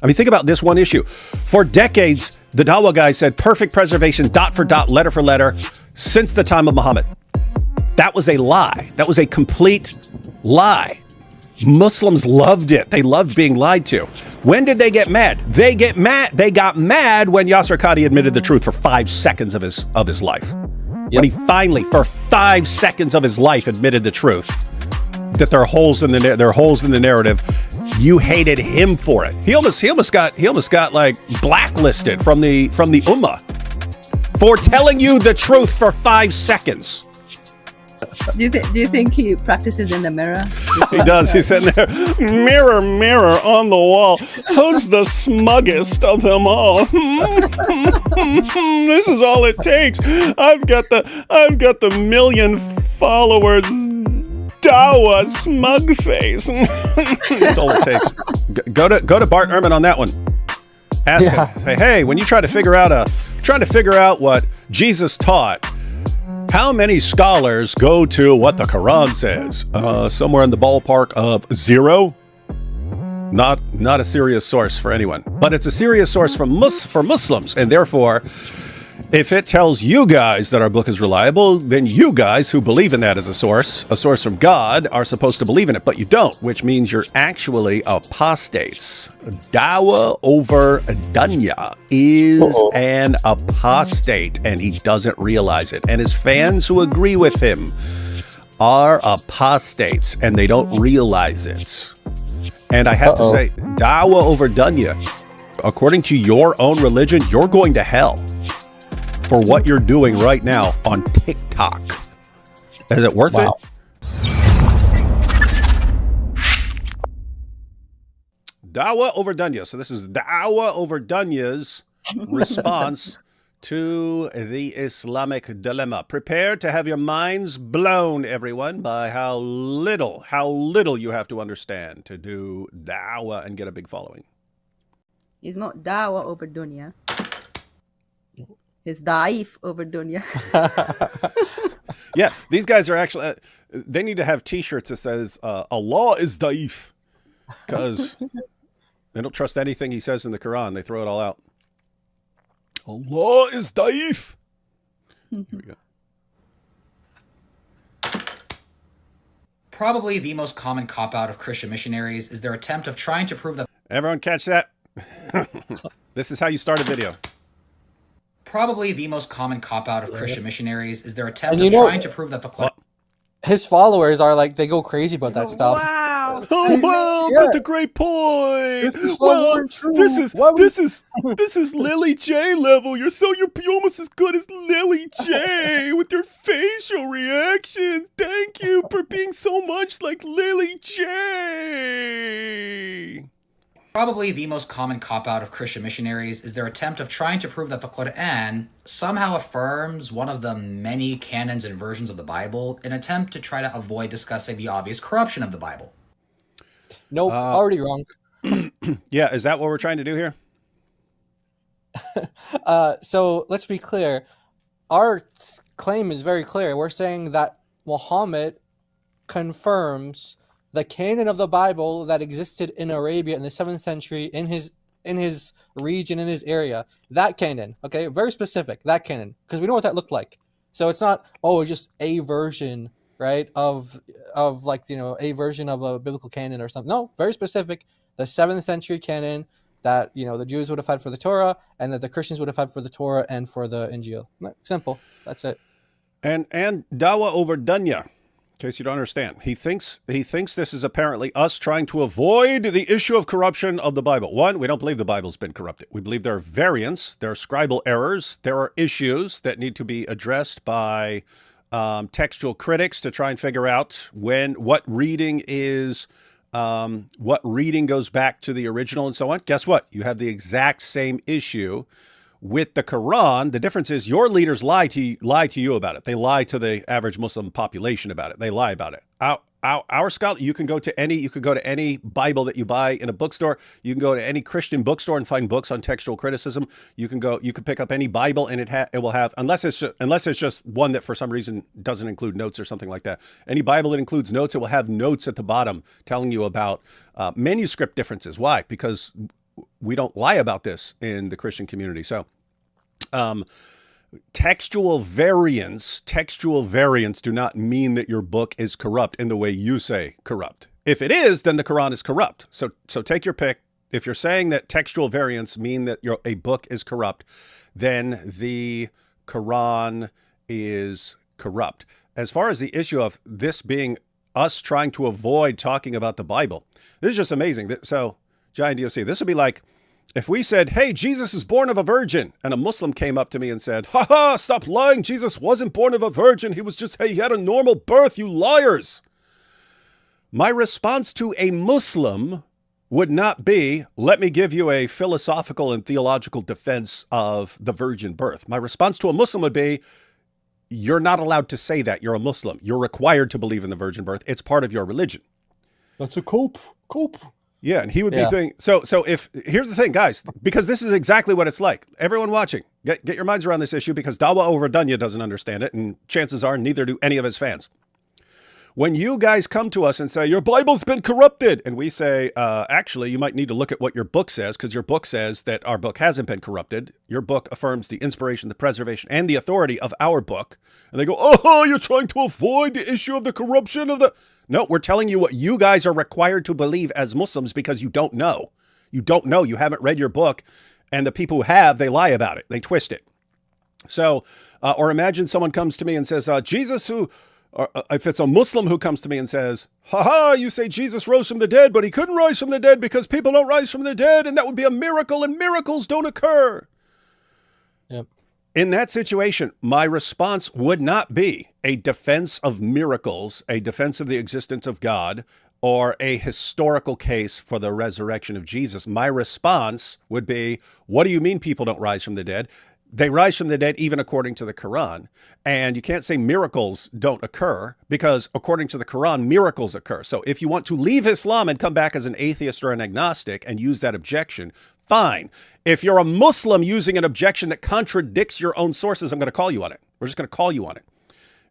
I mean, think about this one issue. For decades, the Dawah guy said perfect preservation, dot for dot, letter for letter, since the time of Muhammad. That was a lie. That was a complete lie. Muslims loved it. They loved being lied to. When did they get mad? They got mad when Yasser Qadhi admitted the truth for 5 seconds of his life. Yep. When he finally, for 5 seconds of his life, admitted the truth that there are holes in the narrative. You hated him for it. He almost got like blacklisted from the Ummah for telling you the truth for 5 seconds. Do you think he practices in the mirror? He does. He's sitting there, mirror, mirror on the wall. Who's the smuggest of them all? This is all it takes. I've got the million followers. Dawah smug face. That's all it takes. Go to Bart Ehrman on that one. Ask him. Say, hey, when you try to figure out what Jesus taught, how many scholars go to what the Qur'an says? Somewhere in the ballpark of 0. Not a serious source for anyone, but it's a serious source for Muslims, and therefore, if it tells you guys that our book is reliable, then you guys who believe in that as a source from God, are supposed to believe in it, but you don't, which means you're actually apostates. Dawah Over Dunya is an apostate, and he doesn't realize it. And his fans who agree with him are apostates, and they don't realize it. And I have to say, Dawah Over Dunya, according to your own religion, you're going to hell for what you're doing right now on TikTok. Is it worth it? Dawah Over Dunya. So this is Dawah Over Dunya's response to the Islamic Dilemma. Prepare to have your minds blown, everyone, by how little you have to understand to do Dawah and get a big following. He's not Dawah Over Dunya. His Da'if Over Dunya. Yeah, these guys are actually, they need to have t-shirts that says, Allah is Da'if. Because they don't trust anything he says in the Quran. They throw it all out. Allah is Da'if. Here we go. Probably the most common cop-out of Christian missionaries is their attempt of trying to prove that... Everyone catch that? This is how you start a video. Probably the most common cop-out of Christian missionaries is their attempt of trying to prove that the Qur'an... His followers are like, they go crazy about that stuff. Wow. Oh wow, that's a great point. This is Lily J level. You're almost as good as Lily J with your facial reactions. Thank you for being so much like Lily J. Probably the most common cop-out of Christian missionaries is their attempt of trying to prove that the Qur'an somehow affirms one of the many canons and versions of the Bible, in an attempt to try to avoid discussing the obvious corruption of the Bible. Nope, already wrong. Yeah, is that what we're trying to do here? So let's be clear. Our claim is very clear. We're saying that Muhammad confirms the canon of the Bible that existed in Arabia in the 7th century in his region, in his area. That canon, okay, very specific, that canon, because we know what that looked like. So it's not, just a version, right, of like, a version of a biblical canon or something. No, very specific, the 7th century canon that, the Jews would have had for the Torah and that the Christians would have had for the Torah and for the Injil. Simple, that's it. And Dawah Over Dunya. In case you don't understand, he thinks this is apparently us trying to avoid the issue of corruption of the Bible. One, we don't believe the Bible's been corrupted. We believe there are variants, there are scribal errors, there are issues that need to be addressed by textual critics to try and figure out what reading goes back to the original and so on. Guess what? You have the exact same issue with the Quran. The difference is your leaders lie to you about it. They lie to the average Muslim population about it. They lie about it. Our scholar, you can go to any Bible that you buy in a bookstore. You can go to any Christian bookstore and find books on textual criticism. You can pick up any Bible and it will have, unless it's just one that for some reason doesn't include notes or something like that. Any Bible that includes notes, it will have notes at the bottom telling you about manuscript differences. Why? Because we don't lie about this in the Christian community. So, textual variants do not mean that your book is corrupt in the way you say corrupt. If it is, then the Quran is corrupt. So take your pick. If you're saying that textual variants mean that a book is corrupt, then the Quran is corrupt. As far as the issue of this being us trying to avoid talking about the Bible, this is just amazing. So, Giant DOC, this would be like if we said, hey, Jesus is born of a virgin, and a Muslim came up to me and said, ha ha, stop lying. Jesus wasn't born of a virgin. He had a normal birth, you liars. My response to a Muslim would not be, let me give you a philosophical and theological defense of the virgin birth. My response to a Muslim would be, you're not allowed to say that. You're a Muslim. You're required to believe in the virgin birth. It's part of your religion. That's a cope. Yeah, and he would be thinking, so here's the thing, guys, because this is exactly what it's like. Everyone watching, get your minds around this issue, because Dawah Over Dunya doesn't understand it, and chances are neither do any of his fans. When you guys come to us and say, your Bible's been corrupted, and we say, actually, you might need to look at what your book says, because your book says that our book hasn't been corrupted. Your book affirms the inspiration, the preservation, and the authority of our book. And they go, oh, you're trying to avoid the issue of the corruption of the... No, we're telling you what you guys are required to believe as Muslims because you don't know. You don't know. You haven't read your book, and the people who have, they lie about it. They twist it. So, or imagine someone comes to me and says, Jesus who... Or if it's a Muslim who comes to me and says, ha, you say Jesus rose from the dead, but he couldn't rise from the dead because people don't rise from the dead, and that would be a miracle, and miracles don't occur. Yep. In that situation, my response would not be a defense of miracles, a defense of the existence of God, or a historical case for the resurrection of Jesus. My response would be, what do you mean people don't rise from the dead? They rise from the dead even according to the Quran. And you can't say miracles don't occur because according to the Quran, miracles occur. So if you want to leave Islam and come back as an atheist or an agnostic and use that objection, fine. If you're a Muslim using an objection that contradicts your own sources, I'm going to call you on it. We're just going to call you on it.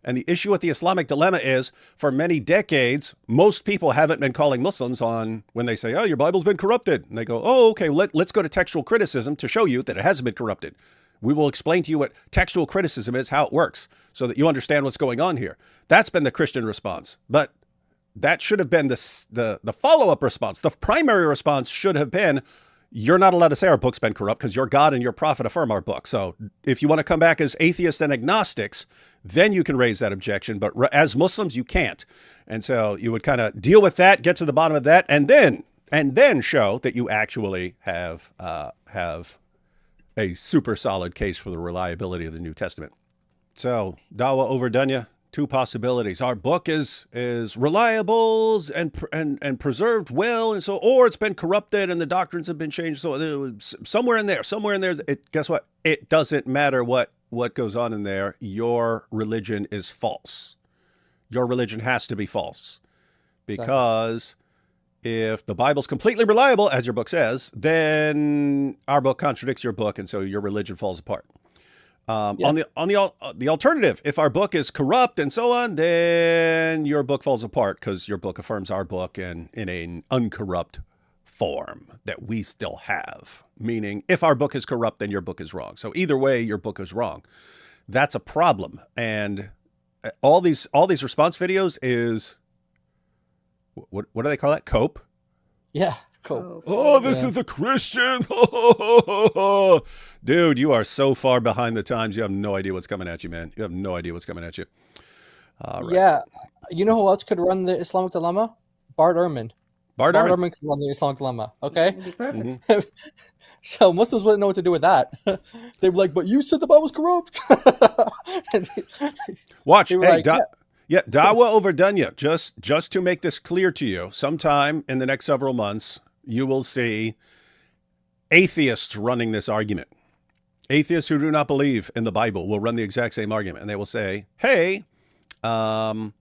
And the issue with the Islamic Dilemma is, for many decades, most people haven't been calling Muslims on when they say, oh, your Bible's been corrupted. And they go, oh, okay, let's go to textual criticism to show you that it hasn't been corrupted. We will explain to you what textual criticism is, how it works, so that you understand what's going on here. That's been the Christian response. But that should have been the follow-up response. The primary response should have been, you're not allowed to say our book's been corrupt because your God and your prophet affirm our book. So if you want to come back as atheists and agnostics, then you can raise that objection. But as Muslims, you can't. And so you would kind of deal with that, get to the bottom of that, and then show that you actually have a super solid case for the reliability of the New Testament. So, Dawah Over Dunya, two possibilities. Our book is reliable and preserved well, and so, or it's been corrupted and the doctrines have been changed. So somewhere in there, guess what? It doesn't matter what goes on in there. Your religion is false. Your religion has to be false because if the Bible's completely reliable, as your book says, then our book contradicts your book, and so your religion falls apart. On the alternative, if our book is corrupt and so on, then your book falls apart because your book affirms our book in an uncorrupt form that we still have. Meaning, if our book is corrupt, then your book is wrong. So either way, your book is wrong. That's a problem. And all these response videos is. What do they call that? Cope? Yeah, cope. Oh, this is a Christian. Dude, you are so far behind the times. You have no idea what's coming at you, man. You have no idea what's coming at you. Right. Yeah. You know who else could run the Islamic Dilemma? Bart Ehrman. Bart Ehrman could run the Islamic Dilemma. Okay? Perfect. Mm-hmm. So Muslims wouldn't know what to do with that. They'd be like, but you said the Bible's corrupt. Watch. Hey, like, yeah, Dawah Over Dunya. Just to make this clear to you, sometime in the next several months, you will see atheists running this argument. Atheists who do not believe in the Bible will run the exact same argument, and they will say, hey, I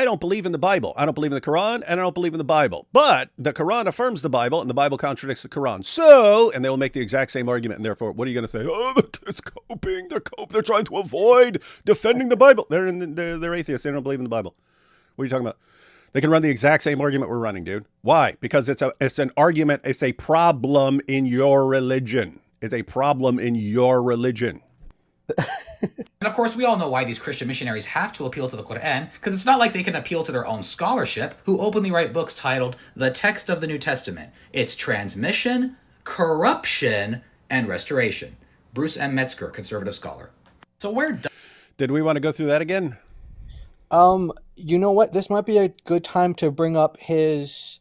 don't believe in the Bible. I don't believe in the Quran, and I don't believe in the Bible. But the Quran affirms the Bible, and the Bible contradicts the Quran. So, and they will make the exact same argument, and therefore, what are you going to say? Oh, it's coping. They're trying to avoid defending the Bible. They're atheists. They don't believe in the Bible. What are you talking about? They can run the exact same argument we're running, dude. Why? Because it's an argument. It's a problem in your religion. It's a problem in your religion. And of course, we all know why these Christian missionaries have to appeal to the Qur'an, because it's not like they can appeal to their own scholarship, who openly write books titled The Text of the New Testament, Its Transmission, Corruption, and Restoration. Bruce M. Metzger, conservative scholar. So did we want to go through that again? You know what? This might be a good time to bring up his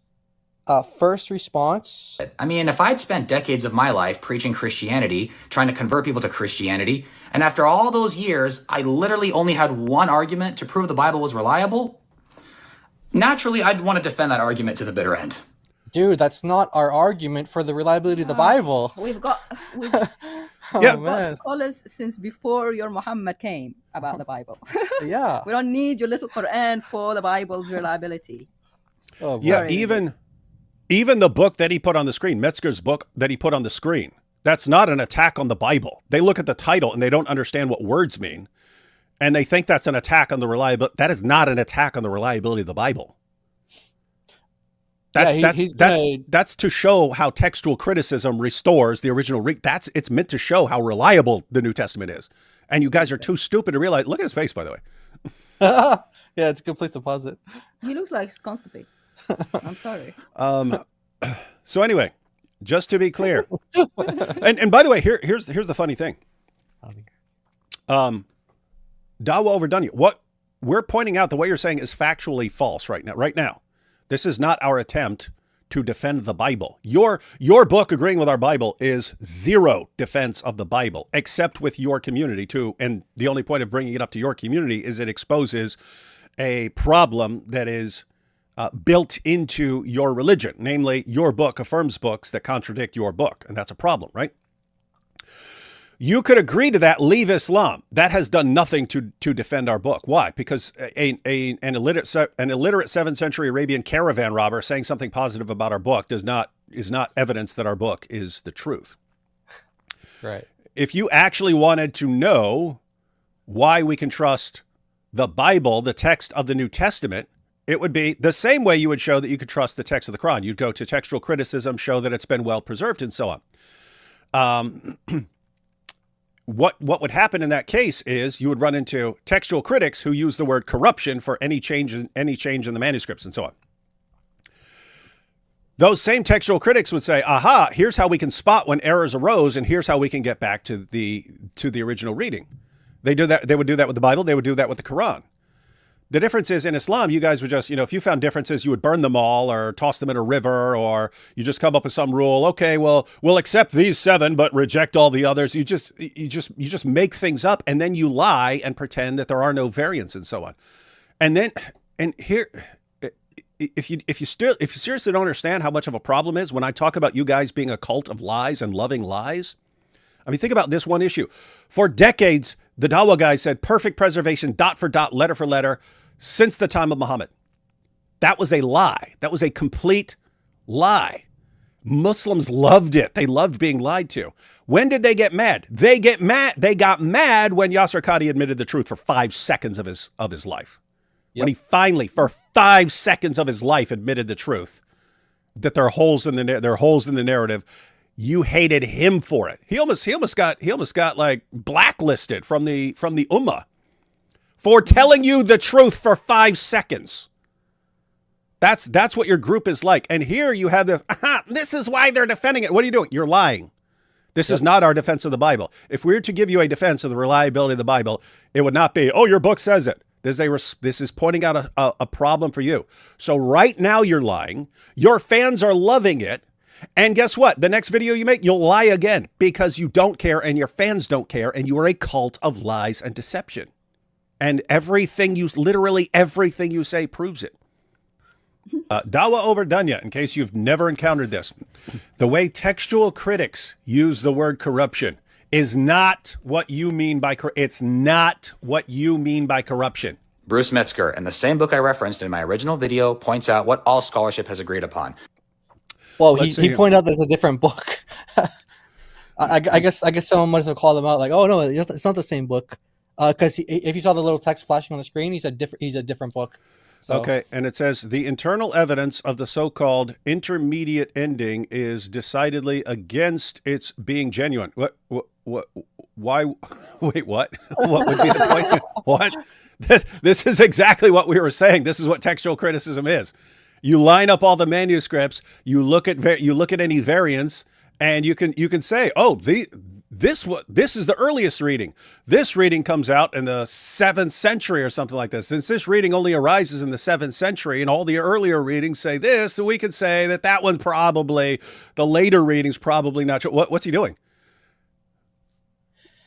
first response. I mean, if I'd spent decades of my life preaching Christianity, trying to convert people to Christianity, and after all those years, I literally only had one argument to prove the Bible was reliable, naturally, I'd want to defend that argument to the bitter end. Dude, that's not our argument for the reliability of the Bible. We've got scholars since before your Muhammad came about the Bible. Yeah. We don't need your little Quran for the Bible's reliability. Oh, yeah, even the book that he put on the screen, Metzger's book that he put on the screen, that's not an attack on the Bible. They look at the title and they don't understand what words mean, and they think that's an attack on the reliability. That is not an attack on the reliability of the Bible. That's to show how textual criticism restores the original. It's meant to show how reliable the New Testament is. And you guys are too stupid to realize. Look at his face, by the way. Yeah, it's a good place to pause it. He looks like he's constipated. I'm sorry. So anyway, just to be clear, and by the way, here's the funny thing. Dawah Over Dunya. What we're pointing out, the way you're saying is factually false right now. This is not our attempt to defend the Bible. Your book agreeing with our Bible is zero defense of the Bible, except with your community too. And the only point of bringing it up to your community is it exposes a problem that is built into your religion. Namely, your book affirms books that contradict your book. And that's a problem, right? You could agree to that, leave Islam. That has done nothing to defend our book. Why? Because an illiterate 7th century Arabian caravan robber saying something positive about our book is not evidence that our book is the truth. Right. If you actually wanted to know why we can trust the Bible, the text of the New Testament, it would be the same way you would show that you could trust the text of the Qur'an. You'd go to textual criticism, show that it's been well preserved, and so on. What would happen in that case is you would run into textual critics who use the word corruption for any change in the manuscripts and so on. Those same textual critics would say, aha, here's how we can spot when errors arose, and here's how we can get back to the original reading. They would do that with the Bible. They would do that with the Quran. The difference is in Islam, you guys would just, if you found differences, you would burn them all or toss them in a river, or you just come up with some rule. Okay, well, we'll accept these 7, but reject all the others. You just make things up, and then you lie and pretend that there are no variants and so on. Here, if you seriously don't understand how much of a problem is when I talk about you guys being a cult of lies and loving lies. I mean, think about this one issue. For decades, the Dawah guys said perfect preservation, dot for dot, letter for letter, since the time of Muhammad. That was a lie. That was a complete lie. Muslims loved it. They loved being lied to. When did they get mad? They got mad when Yasser Qadhi admitted the truth for 5 seconds of his life. Yep. When he finally, for 5 seconds of his life, admitted the truth, that there are holes in the narrative. You hated him for it. He almost got like blacklisted from the Ummah for telling you the truth for 5 seconds. That's what your group is like. And here you have this. This is why they're defending it. What are you doing? You're lying. This is not our defense of the Bible. If we were to give you a defense of the reliability of the Bible, it would not be, oh, your book says it. This is pointing out a problem for you. So right now you're lying. Your fans are loving it. And guess what? The next video you make, you'll lie again because you don't care and your fans don't care, and you are a cult of lies and deception. And literally everything you say proves it. Dawah Over Dunya, in case you've never encountered this, the way textual critics use the word corruption is not what you mean by corruption. Bruce Metzger, in the same book I referenced in my original video, points out what all scholarship has agreed upon. Well, he pointed out there's a different book. I guess someone might have called him out like, oh no, it's not the same book. Because if you saw the little text flashing on the screen, he's a different book. So, Okay, and it says the internal evidence of the so-called intermediate ending is decidedly against its being genuine. What, why, wait, what? What would be the point? What? This is exactly what we were saying. This is what textual criticism is. You line up all the manuscripts, you look at any variants, and you can say, oh, this is the earliest reading. This reading comes out in the 7th century or something like this. Since this reading only arises in the 7th century and all the earlier readings say this, so we can say that one's probably, the later reading's probably not true. What's he doing?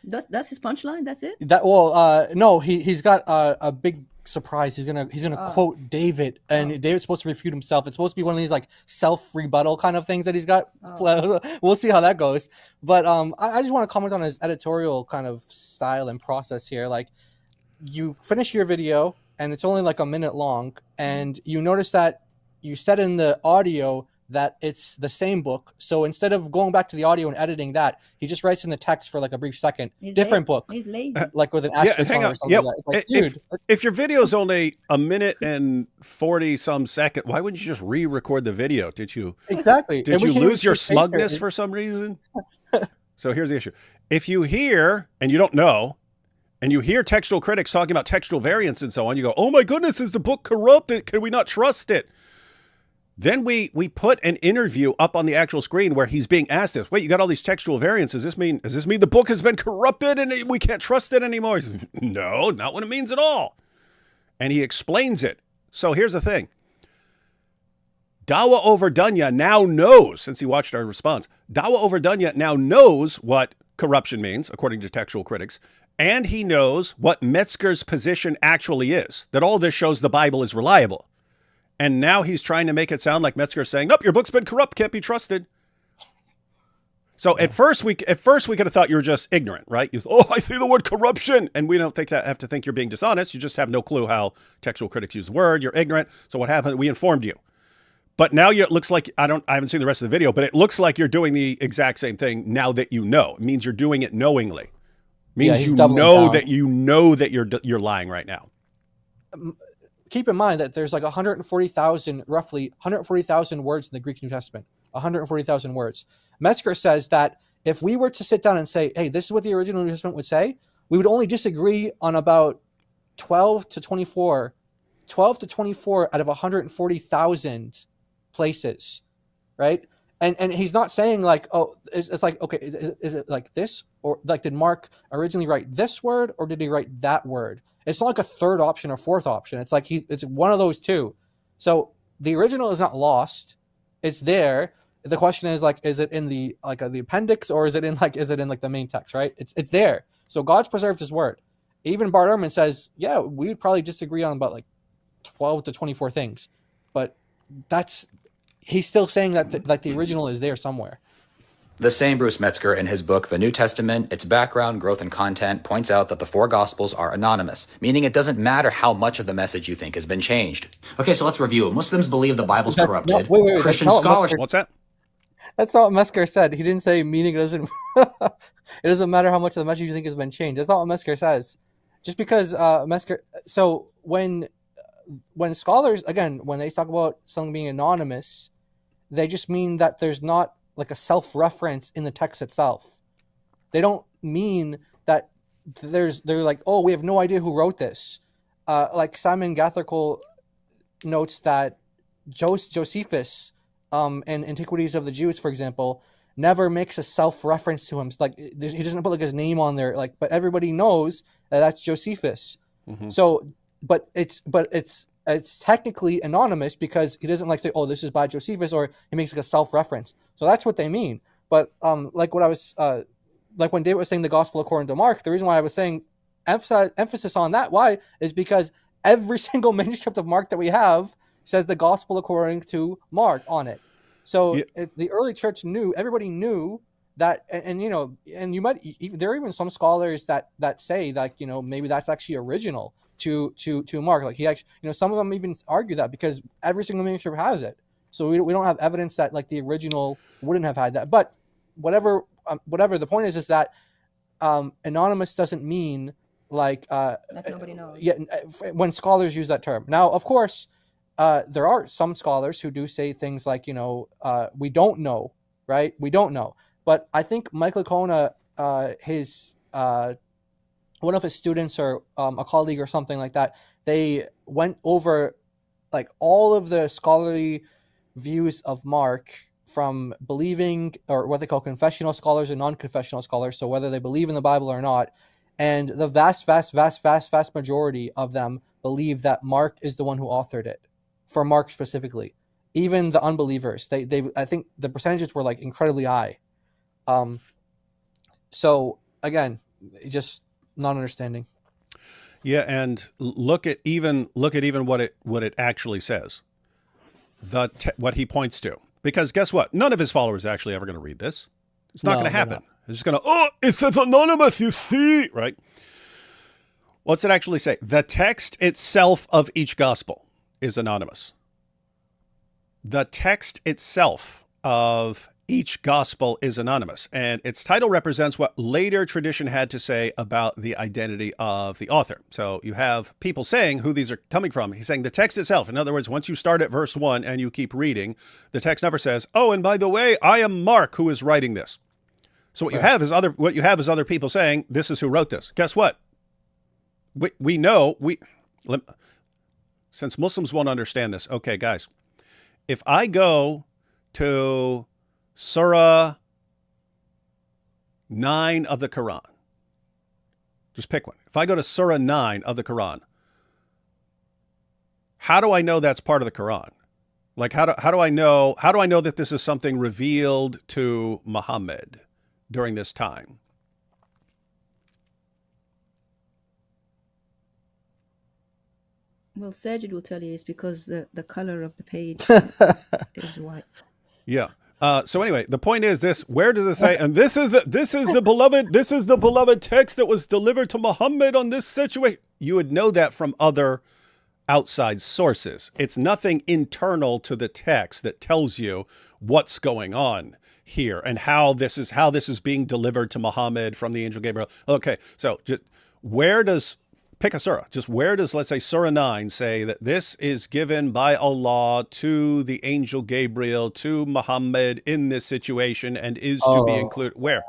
That's his punchline. That's it. No, he's got a big surprise. He's gonna quote David, and David's supposed to refute himself. It's supposed to be one of these like self-rebuttal kind of things that he's got. We'll see how that goes. But I just want to comment on his editorial kind of style and process here. Like, you finish your video and it's only like a minute long, and you notice that you said in the audio that it's the same book. So instead of going back to the audio and editing that, he just writes in the text for like a brief second. Different book. He's lazy. Like with an asterisk on it or something like that. Like, dude, if your video is only a minute and 40 some second, why wouldn't you just re-record the video? Did you lose your smugness for some reason? So here's the issue. If you hear, and you don't know, and you hear textual critics talking about textual variants and so on, you go, oh my goodness, is the book corrupted? Can we not trust it? Then we put an interview up on the actual screen where he's being asked this. Wait, you got all these textual variants. Does this mean the book has been corrupted and we can't trust it anymore? He says, no, not what it means at all. And he explains it. So here's the thing. Dawah Over Dunya now knows, since he watched our response, Dawah Over Dunya now knows what corruption means, according to textual critics, and he knows what Metzger's position actually is, that all this shows the Bible is reliable. And now he's trying to make it sound like Metzger's saying, nope, your book's been corrupt, can't be trusted. So at first we could have thought you were just ignorant, right? You thought, oh, I see the word corruption. And we don't have to think you're being dishonest. You just have no clue how textual critics use the word. You're ignorant. So what happened? We informed you. But now it looks like, I haven't seen the rest of the video, but it looks like you're doing the exact same thing now that you know. It means you're doing it knowingly. It means you know that you're lying right now. Keep in mind that there's like roughly 140,000 words in the Greek New Testament. 140,000 words. Metzger says that if we were to sit down and say, hey, this is what the original New Testament would say, we would only disagree on about 12 to 24 out of 140,000 places, right? And he's not saying like, oh, it's like, okay, is it like this? Or like, did Mark originally write this word or did he write that word? It's not like a third option or fourth option. It's like it's one of those two. So the original is not lost. It's there. The question is like, is it in the appendix or is it in the main text, right? It's there. So God's preserved his word. Even Bart Ehrman says, yeah, we would probably disagree on about like 12 to 24 things, but he's still saying that the original is there somewhere. The same Bruce Metzger, in his book, The New Testament, Its Background, Growth, and Content, points out that the four Gospels are anonymous, meaning it doesn't matter how much of the message you think has been changed. Okay, so let's review. Muslims believe the Bible's corrupted. Wait, Christian scholars... What's that? That's not what Metzger said. He didn't say meaning it doesn't... it doesn't matter how much of the message you think has been changed. That's not what Metzger says. Just because Metzger... So when scholars, again, when they talk about something being anonymous, they just mean that there's not like a self-reference in the text itself. They don't mean that they're like, oh, we have no idea who wrote this. Like Simon Gathercole notes that Josephus in Antiquities of the Jews, for example, never makes a self-reference to him. Like he doesn't put like his name on there. Like, but everybody knows that that's Josephus. Mm-hmm. So, but it's technically anonymous because he doesn't like say, oh, this is by Josephus, or he makes like a self-reference. So that's what they mean. But like what I was like when David was saying the gospel according to Mark, the reason why I was saying emphasis on that, why, is because every single manuscript of Mark that we have says the gospel according to Mark on it. So the early church knew, everybody knew that, and you know, and you might, there are even some scholars that say like, you know, maybe that's actually original to Mark. Like he actually, you know, some of them even argue that because every single manuscript has it. So we don't have evidence that like the original wouldn't have had that. But whatever the point is that anonymous doesn't mean like nobody knows. Yeah, when scholars use that term. Now, of course, there are some scholars who do say things like, we don't know, right? We don't know. But I think Michael Kona, his one of his students or a colleague or something like that, they went over like all of the scholarly views of Mark, from believing, or what they call confessional scholars and non-confessional scholars, so whether they believe in the Bible or not. And the vast majority of them believe that Mark is the one who authored it, for Mark specifically. Even the unbelievers, they I think the percentages were like incredibly high. So again, just not understanding. Yeah, and look at even what it actually says. What he points to. Because guess what? None of his followers are actually ever going to read this. It's not going to happen. They're just going to, it says anonymous, you see, right? What's it actually say? The text itself of each gospel is anonymous. The text itself of each gospel is anonymous, and its title represents what later tradition had to say about the identity of the author. So you have people saying who these are coming from. He's saying the text itself. In other words, once you start at verse 1 and you keep reading, the text never says, oh, and by the way, I am Mark who is writing this. So what you have is other people saying this is who wrote this. Guess what? We know, since Muslims won't understand this. Okay, guys, if I go to Surah 9 of the Qur'an. Just pick one. If I go to Surah 9 of the Qur'an, how do I know that's part of the Qur'an? Like, how do I know that this is something revealed to Muhammad during this time? Well, Sajid will tell you it's because the color of the page is white. Yeah. So anyway, the point is this: where does it say? And this is the beloved text that was delivered to Muhammad on this situation. You would know that from other outside sources. It's nothing internal to the text that tells you what's going on here and how this is being delivered to Muhammad from the angel Gabriel. Okay, so just pick a surah. Just where does, let's say, Surah 9 say that this is given by Allah to the angel Gabriel, to Muhammad in this situation and is to be included? Where?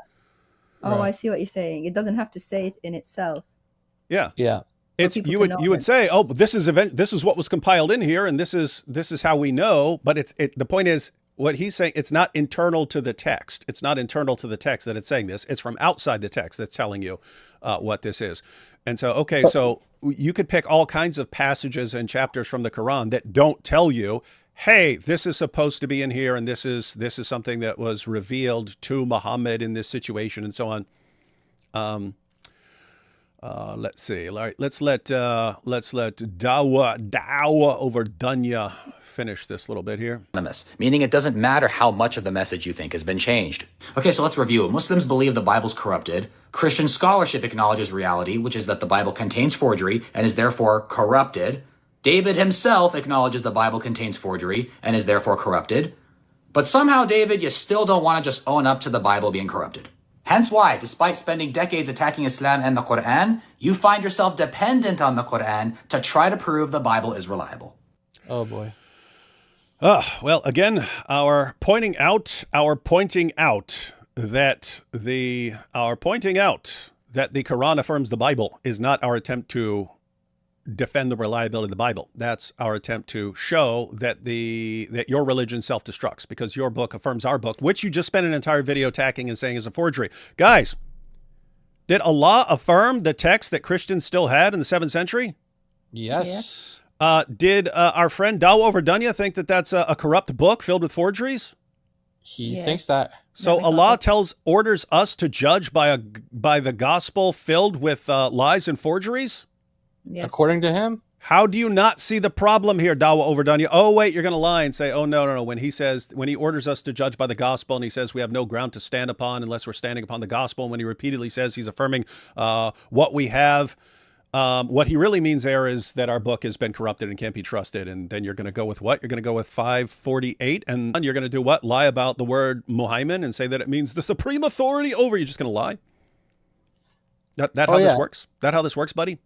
Oh, right. I see what you're saying. It doesn't have to say it in itself. Yeah. Yeah. It's you would say, oh, this is what was compiled in here, and this is how we know. But the point is, what he's saying, it's not internal to the text. It's not internal to the text that it's saying this. It's from outside the text that's telling you what this is. And so, okay, so you could pick all kinds of passages and chapters from the Quran that don't tell you, hey, this is supposed to be in here, and this is something that was revealed to Muhammad in this situation, and so on. Let's see. All right, let's let Dawah Over Dunya finish this little bit here. Meaning it doesn't matter how much of the message you think has been changed. Okay, so let's review. Muslims believe the Bible's corrupted. Christian scholarship acknowledges reality, which is that the Bible contains forgery and is therefore corrupted. David himself acknowledges the Bible contains forgery and is therefore corrupted. But somehow, David, you still don't want to just own up to the Bible being corrupted. Hence why, despite spending decades attacking Islam and the Qur'an, you find yourself dependent on the Qur'an to try to prove the Bible is reliable. Oh boy. Well, again, our pointing out that the Quran affirms the Bible is not our attempt to defend the reliability of the Bible. That's our attempt to show that your religion self-destructs because your book affirms our book, which you just spent an entire video attacking and saying is a forgery. Guys, did Allah affirm the text that Christians still had in the 7th century? Yes. Did our friend Dawah Over Dunya think that that's a corrupt book filled with forgeries? He thinks that. So Allah orders us to judge by the gospel filled with lies and forgeries? Yes. According to him? How do you not see the problem here, Dawah Over Dunya? Oh, wait, you're going to lie and say, oh, no. When he orders us to judge by the gospel and he says we have no ground to stand upon unless we're standing upon the gospel, and when he repeatedly says he's affirming what we have, what he really means there is that our book has been corrupted and can't be trusted. And then you're going to go with what? You're going to go with 548, and you're going to do what? Lie about the word Muhammad and say that it means the supreme authority over. You're just going to lie? That how this works? That how this works, buddy?